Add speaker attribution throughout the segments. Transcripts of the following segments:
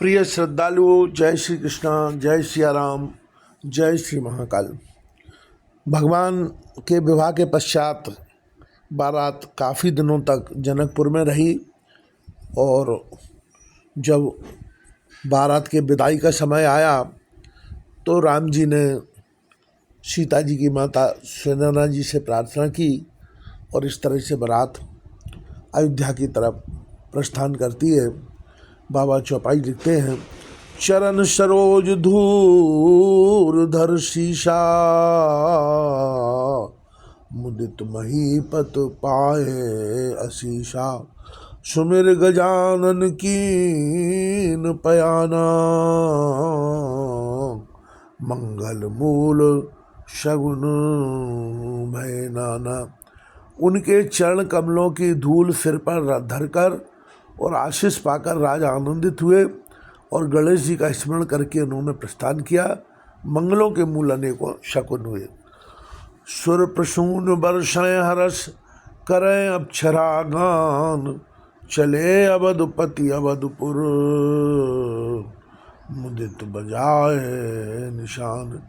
Speaker 1: प्रिय श्रद्धालु, जय श्री कृष्ण, जय सिया राम, जय श्री महाकाल। भगवान के विवाह के पश्चात बारात काफ़ी दिनों तक जनकपुर में रही और जब बारात के विदाई का समय आया तो राम जी ने सीता जी की माता सुनैना जी से प्रार्थना की और इस तरह से बारात अयोध्या की तरफ प्रस्थान करती है। बाबा चौपाई लिखते हैं, चरण सरोज धूर धर शीशा, मुदित महीपत पाए असीसा, सुमिर गजानन कीन पयाना, मंगल मूल शगुन भय नाना। उनके चरण कमलों की धूल सिर पर धरकर और आशीष पाकर राजा आनंदित हुए और गणेश जी का स्मरण करके उन्होंने प्रस्थान किया। मंगलों के मूल अनेकों शकुन हुए। सुर प्रसून वर्षय हर्ष करें अक्षरा गान, चले अवधपति अवधपुर, मुदित बजाए निशान।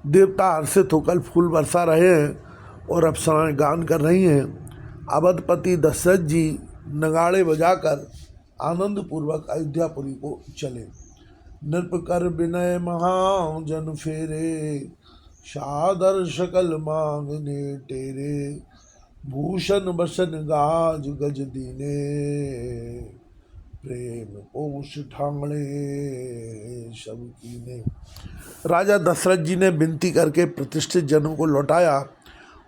Speaker 1: देवता हर्षित होकर फूल बरसा रहे हैं और अप्सराएं गान कर रही हैं। अवधपति दशरथ जी नगाड़े बजाकर आनंद पूर्वक अयोध्यापुरी को चले। नृप कर विनय महा जन फेरे, सादर सकल मांगने तेरे, भूषण बसन गाज गज दीने, प्रेम पोष ठांगड़े सब कीने। राजा दशरथ जी ने विनती करके प्रतिष्ठित जनों को लौटाया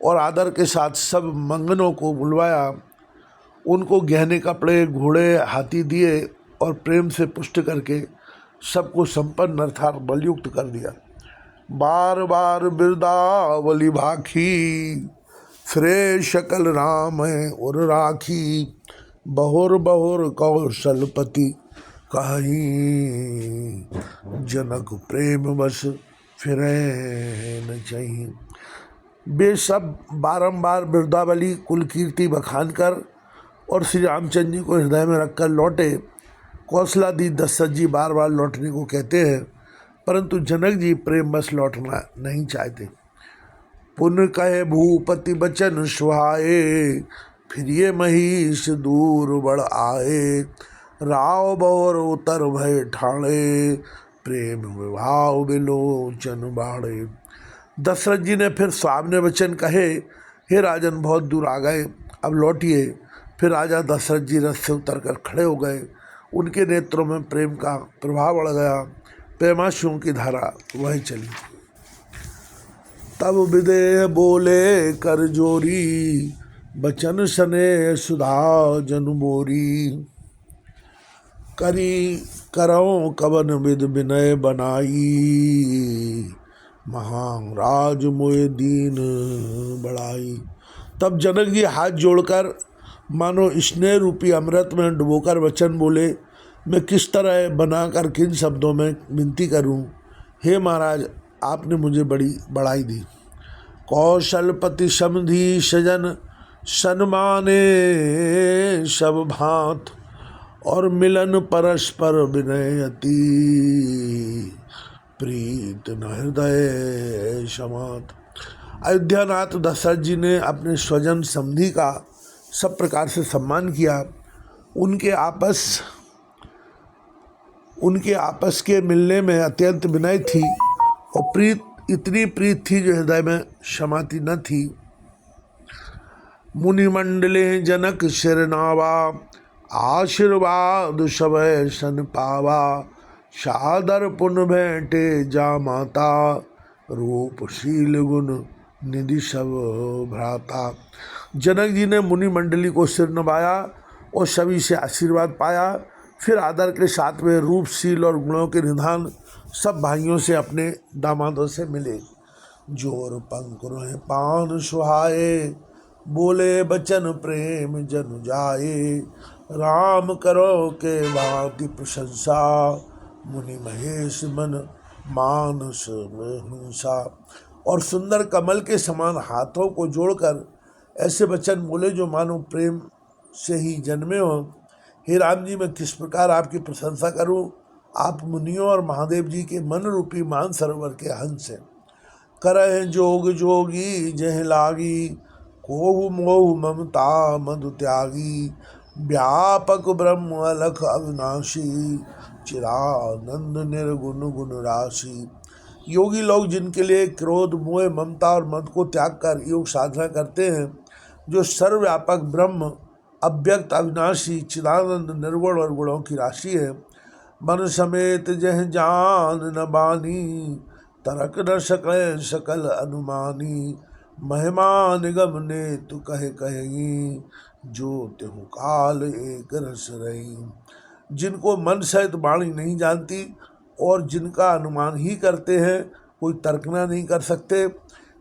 Speaker 1: और आदर के साथ सब मंगनों को बुलवाया। उनको गहने कपड़े, घोड़े, हाथी दिए और प्रेम से पुष्ट करके सबको संपन्न अर्थात बलयुक्त कर दिया। बार बार बिरदावली भाखी, फिरे शकल राम और राखी, बहुर बहुर कौशलपति कहीं, जनक प्रेम बस फिरे न चाहिए। वे सब बारंबार बिरदावली कुल कीर्ति बखान कर और श्री रामचंद्र जी को हृदय में रखकर लौटे। कौशलादि दशरथ जी बार बार लौटने को कहते हैं, परंतु जनक जी प्रेम बस लौटना नहीं चाहते। पुन कहे भूपति बचन सुहाए, फिर ये महिष दूर बढ़ आए, राव बहुर उतर भय ठाणे, प्रेम विभाव बिलोचन बाड़े। दशरथ जी ने फिर सामने वचन कहे, हे राजन बहुत दूर आ गए, अब लौटिए। फिर राजा दशरथ जी रथ से उतरकर खड़े हो गए। उनके नेत्रों में प्रेम का प्रभाव बढ़ गया, प्रेमाश्रुओं की धारा वही चली। तब विदेह बोले कर जोरी, बचन सने सुधा जन बोरी, करी करो कवन विद विनय बनाई, महान राज मोय दीन बढ़ाई। तब जनक जी हाथ जोड़कर मानो स्नेह रूपी अमृत में डुबोकर वचन बोले, मैं किस तरह बनाकर किन शब्दों में विनती करूं। हे महाराज, आपने मुझे बड़ी बढ़ाई दी। कौशलपति समधि सजन सन्माने सब भांत, और मिलन परस्पर विनय अति, प्रीत न हृदय समात। अयोध्यानाथ दशरथ जी ने अपने स्वजन समधि का सब प्रकार से सम्मान किया। उनके आपस के मिलने में अत्यंत विनय थी और इतनी प्रीत थी जो हृदय में समाती न थी। मुनिमंडले जनक शिरनावा, आशीर्वाद सब सन पावा, सादर पुन भेंटे जा माता, रूप शील गुण निधि सब भ्राता। जनक जी ने मुनि मंडली को सिर नवाया और सभी से आशीर्वाद पाया। फिर आदर के साथ में रूपशील और गुणों के निधान सब भाइयों से अपने दामादों से मिले। जोर पंकुर पान सुहाए, बोले बचन प्रेम जन जाए, राम करो के भांति प्रशंसा, मुनि महेश मन मानस में हिंसा। और सुंदर कमल के समान हाथों को जोड़कर ऐसे वचन बोले जो मानो प्रेम से ही जन्मे हो। हे राम जी, मैं किस प्रकार आपकी प्रशंसा करूं आप मुनियों और महादेव जी के मन रूपी मान सरोवर के हंस हैं। करह जोग जोगी जह लागी, कोहु मोह ममता मधु त्यागी। व्यापक ब्रह्म अलख अविनाशी, चिरानंद निर्गुण गुण राशि। योगी लोग जिनके लिए क्रोध मोह ममता और मद को त्याग कर योग साधना करते हैं, जो सर्वव्यापक ब्रह्म अव्यक्त अविनाशी चिदानंद निर्गुण और गुणों की राशि है। मन समेत जह जान न बानी, तरक न सके सकल अनुमानी। महिमा निगम ने तु कहे कहेगी, जो तेहु काल एक रस रही। जिनको मन सहित वाणी नहीं जानती और जिनका अनुमान ही करते हैं, कोई तर्कना नहीं कर सकते,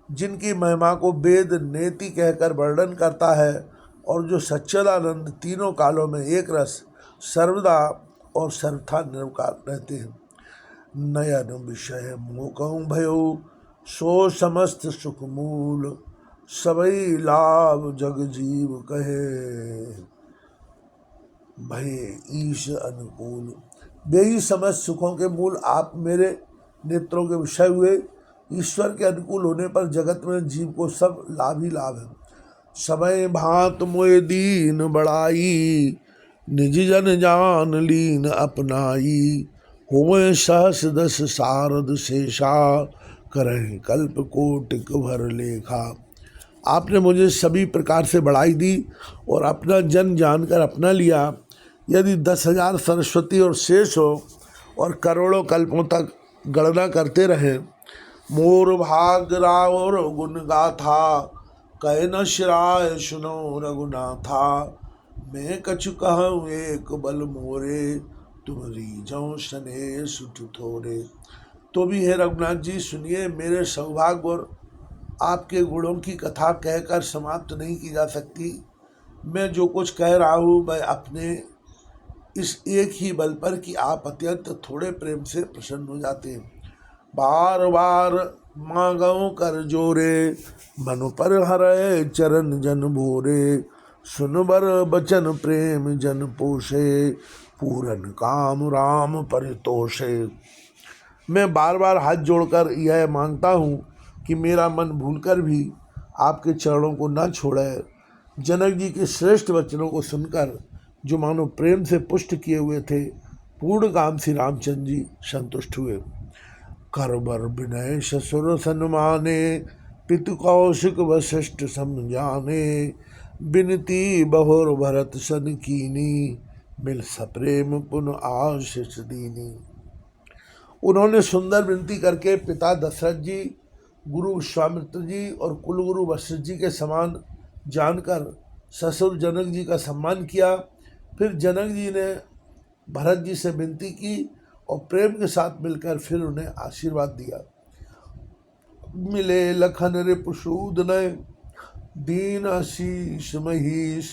Speaker 1: जिनकी महिमा को वेद नेति कहकर वर्णन करता है, और जो सच्चिदानंद तीनों कालों में एक रस सर्वदा और सर्वथा निरवकार रहते हैं। नयन विषय मोकहु भयो, सो समस्त सुख मूल। सबई लाभ जग जीव कहे, भये ईश अनुकूल। वे ही समस्त सुखों के मूल आप मेरे नेत्रों के विषय हुए। ईश्वर के अनुकूल होने पर जगत में जीव को सब लाभ ही लाभ है। समय भांत मोए दीन बड़ाई, निज जन जान लीन अपनाई। होए सहस दस सारद शेषा, करहि कल्प कोटिक भर लेखा। आपने मुझे सभी प्रकार से बढ़ाई दी और अपना जन जानकर अपना लिया। यदि 10,000 सरस्वती और शेष हो और करोड़ों कल्पों तक गणना करते रहे। मोर भाग रावर गुण गाथा, कह न शिराय सुनो रघुनाथा। मैं कछु कहूँ एक बल मोरे, तुम रीझो सने सुठ थोरे। तो भी हे रघुनाथ जी सुनिए, मेरे सौभाग्य और आपके गुणों की कथा कहकर समाप्त नहीं की जा सकती। मैं जो कुछ कह रहा हूँ मैं अपने इस एक ही बल पर कि आप अत्यंत थोड़े प्रेम से प्रसन्न हो जाते हैं। बार बार मांगो कर जोरे, मनु पर हरे चरण जन भोरे। सुन बर बचन प्रेम जन पोषे, पूरन काम राम परितोषे। मैं बार बार हाथ जोड़कर यह मांगता हूँ कि मेरा मन भूलकर भी आपके चरणों को न छोड़े। जनक जी के श्रेष्ठ वचनों को सुनकर जो मानो प्रेम से पुष्ट किए हुए थे, पूर्ण काम श्री रामचंद्र जी संतुष्ट हुए। करबर विनय ससुर सन्माने, पितु कौशिक वशिष्ठ समझाने। बिनती बहुर भरत सन कीनी, मिल सप्रेम पुन आशीष दीनी। उन्होंने सुंदर विनती करके पिता दशरथ जी, गुरु विश्वामित्र जी और कुलगुरु वशिष्ठ जी के समान जानकर ससुर जनक जी का सम्मान किया। फिर जनक जी ने भरत जी से विनती की और प्रेम के साथ मिलकर फिर उन्हें आशीर्वाद दिया। मिले लखन रिपुसूदनय, दीन आशीष महीश।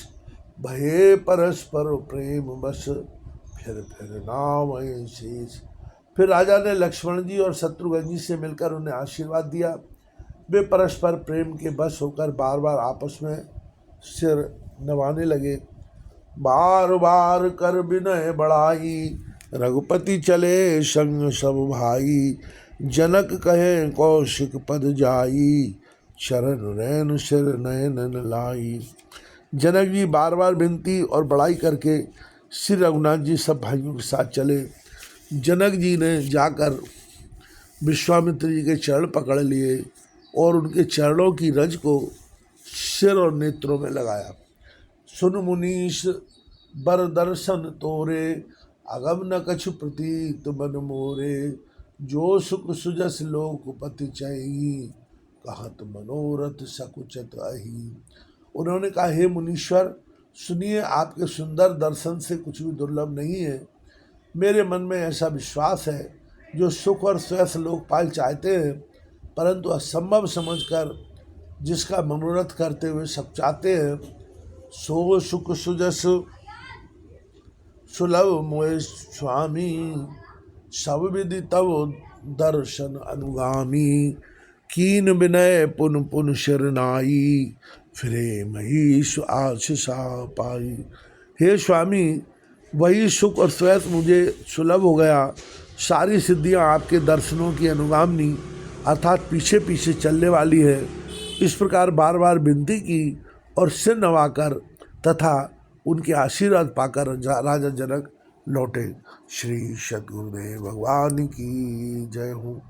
Speaker 1: भये परस्पर प्रेम बस, फिर नाम शेष। फिर राजा ने लक्ष्मण जी और शत्रुघ्न जी से मिलकर उन्हें आशीर्वाद दिया। वे परस्पर प्रेम के बस होकर बार बार आपस में सिर नवाने लगे। बार बार कर विनय बढ़ाई, रघुपति चले संग सब भाई। जनक कहे कौशिक पद जाई, शरण रैन सिर नयन लाई। जनक जी बार बार विनती और बड़ाई करके श्री रघुनाथ जी सब भाइयों के साथ चले। जनक जी ने जाकर विश्वामित्र जी के चरण पकड़ लिए और उनके चरणों की रज को सिर और नेत्रों में लगाया। सुन मुनीश बर दर्शन तोरे, अगम न कछु प्रतीत मन मोरे। जो सुख सुजस लोकपति चही, कहत मनोरथ सकुचत अही। उन्होंने कहा, हे मुनीश्वर सुनिए, आपके सुंदर दर्शन से कुछ भी दुर्लभ नहीं है। मेरे मन में ऐसा विश्वास है, जो सुख और श्रेष्ठ लोकपाल चाहते हैं परंतु असंभव समझकर जिसका मनोरथ करते हुए सब चाहते हैं, सो सुख सुजस सुलभ मोय स्वामी। सब विधि तव दर्शन अनुगामी, कीन विनय पुन पुन शरनाई। फिरे महीश आशीषा पाई। हे स्वामी, वही सुख और श्वेत मुझे सुलभ हो गया। सारी सिद्धियां आपके दर्शनों की अनुगामनी अर्थात पीछे पीछे चलने वाली है। इस प्रकार बार बार विनती की और सिर नवाकर तथा उनके आशीर्वाद पाकर राजा जनक लौटे। श्री सद्गुरुदेव भगवान की जय हो।